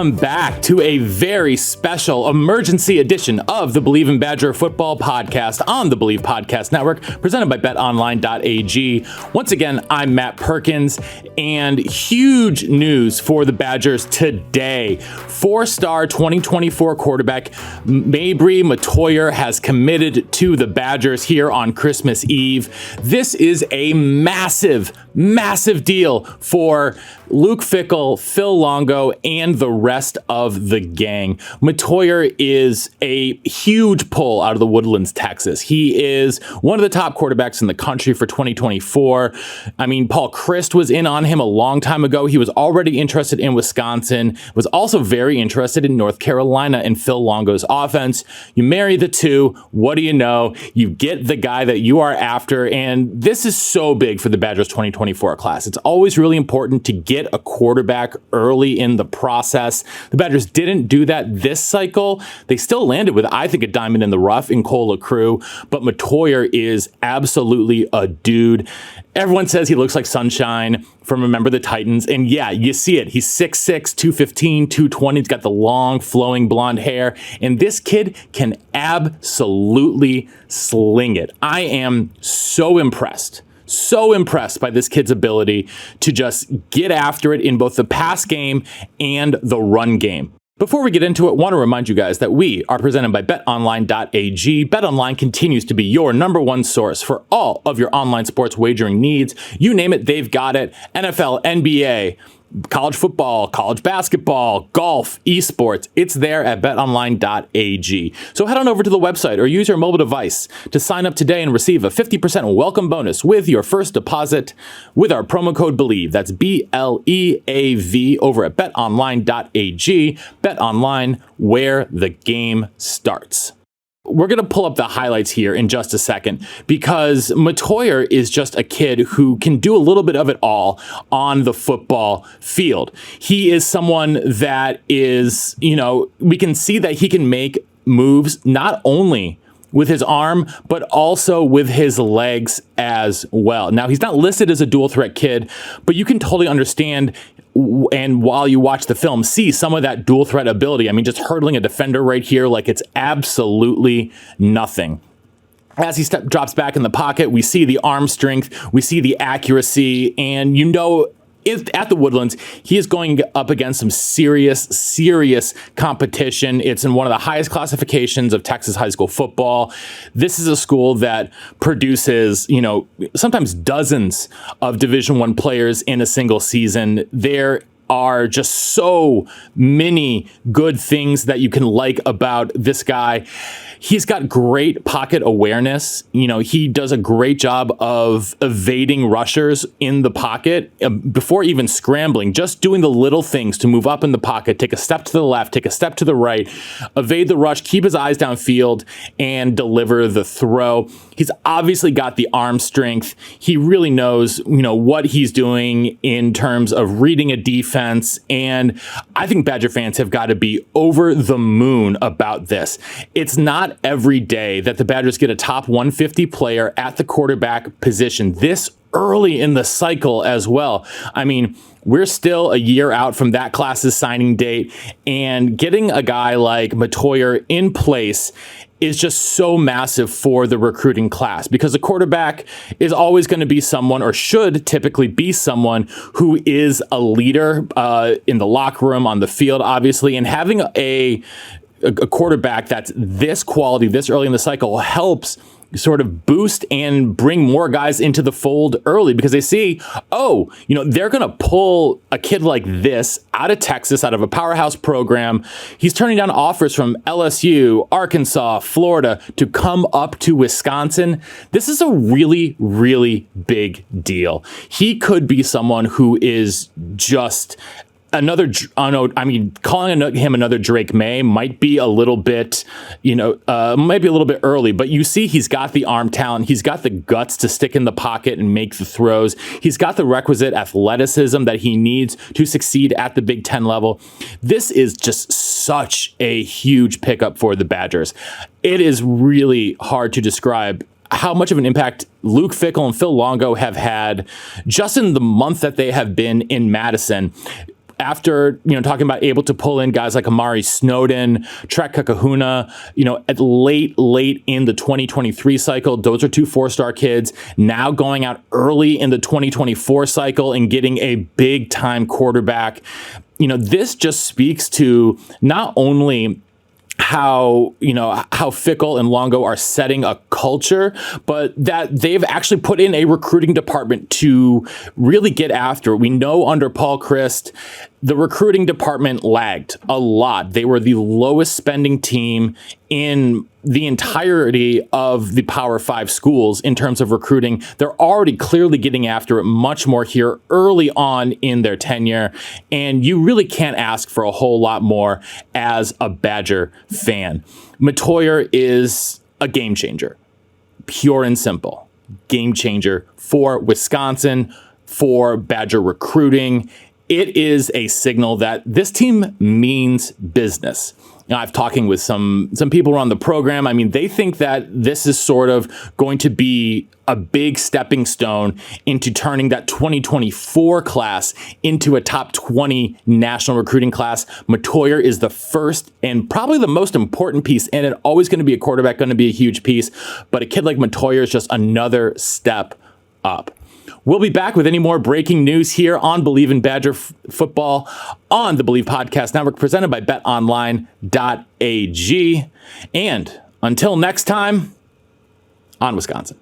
welcome back to a very special emergency edition of the Believe in Badger Football podcast on the Believe Podcast Network, presented by betonline.ag. Once again, I'm Matt Perkins, and huge news for the Badgers today. Four-star 2024 quarterback Mabrey Mettauer has committed to the Badgers here on Christmas Eve. This is a massive deal for Luke Fickell, Phil Longo, and the rest of the gang. Mettauer is a huge pull out of the Woodlands, Texas. He is one of the top quarterbacks in the country for 2024. I mean, Paul Chryst was in on him a long time ago. He was already interested in Wisconsin, was also very interested in North Carolina and Phil Longo's offense. You marry the two, what do you know? You get the guy that you are after, and this is so big for the Badgers 2024 class. It's always really important to get a quarterback early in the process. The Badgers didn't do that this cycle. They still landed with, I think, a diamond in the rough in Cole LaCrue, but Mettauer is absolutely a dude. Everyone says he looks like Sunshine from Remember the Titans, and yeah, you see it. He's 6'6", 215, 220. He's got the long, flowing blonde hair, and this kid can absolutely sling it. I am so impressed by this kid's ability to just get after it in both the pass game and the run game. Before we get into it, I want to remind you guys that we are presented by betonline.ag. BetOnline continues to be your number one source for all of your online sports wagering needs. You name it, they've got it. NFL, NBA, college football, college basketball, golf, esports, it's there at betonline.ag. So head on over to the website or use your mobile device to sign up today and receive a 50% welcome bonus with your first deposit with our promo code BELIEVE. That's BLEAV over at betonline.ag. BetOnline, where the game starts. We're going to pull up the highlights here in just a second because Mettauer is just a kid who can do a little bit of it all on the football field. He is someone that is, we can see that he can make moves not only with his arm, but also with his legs as well. Now, he's not listed as a dual threat kid, but you can totally understand, and while you watch the film, see some of that dual threat ability. I mean, just hurdling a defender right here like it's absolutely nothing. As he drops back in the pocket, we see the arm strength, we see the accuracy, and at the Woodlands, he is going up against some serious competition. It's in one of the highest classifications of Texas high school football. This is a school that produces, sometimes dozens of Division I players in a single season. There are just so many good things that you can like about this guy. He's got great pocket awareness. He does a great job of evading rushers in the pocket before even scrambling, just doing the little things to move up in the pocket, take a step to the left, take a step to the right, evade the rush, keep his eyes downfield, and deliver the throw. He's obviously got the arm strength. He really knows, what he's doing in terms of reading a defense. And I think Badger fans have got to be over the moon about this. It's not every day that the Badgers get a top 150 player at the quarterback position this early in the cycle as well. I mean, we're still a year out from that class's signing date, and getting a guy like Mettauer in place is just so massive for the recruiting class, because the quarterback is always going to be someone, or should typically be someone, who is a leader in the locker room, on the field, obviously, and having a quarterback that's this quality this early in the cycle helps sort of boost and bring more guys into the fold early, because they see, they're going to pull a kid like this out of Texas, out of a powerhouse program. He's turning down offers from LSU, Arkansas, Florida to come up to Wisconsin. This is a really, really big deal. He could be someone who is just calling him another Drake May might be a little bit, early, but you see he's got the arm talent. He's got the guts to stick in the pocket and make the throws. He's got the requisite athleticism that he needs to succeed at the Big Ten level. This is just such a huge pickup for the Badgers. It is really hard to describe how much of an impact Luke Fickell and Phil Longo have had just in the month that they have been in Madison. after, talking about able to pull in guys like Amari Snowden, Trek Kakahuna, at late in the 2023 cycle, those are two 4-star kids now going out early in the 2024 cycle and getting a big time quarterback. This just speaks to not only how Fickle and Longo are setting a culture, but that they've actually put in a recruiting department to really get after it. We know under Paul Chryst, the recruiting department lagged a lot. They were the lowest spending team in the entirety of the Power 5 schools in terms of recruiting. They're already clearly getting after it much more here early on in their tenure, and you really can't ask for a whole lot more as a Badger fan. Mettauer is a game changer, pure and simple. Game changer for Wisconsin, for Badger recruiting. It is a signal that this team means business. I've talking with some people around the program. I mean, they think that this is sort of going to be a big stepping stone into turning that 2024 class into a top 20 national recruiting class. Mettauer is the first and probably the most important piece, and it's always going to be a quarterback, going to be a huge piece. But a kid like Mettauer is just another step up. We'll be back with any more breaking news here on Believe in Badger Football on the Believe Podcast Network, presented by betonline.ag. And until next time, on Wisconsin.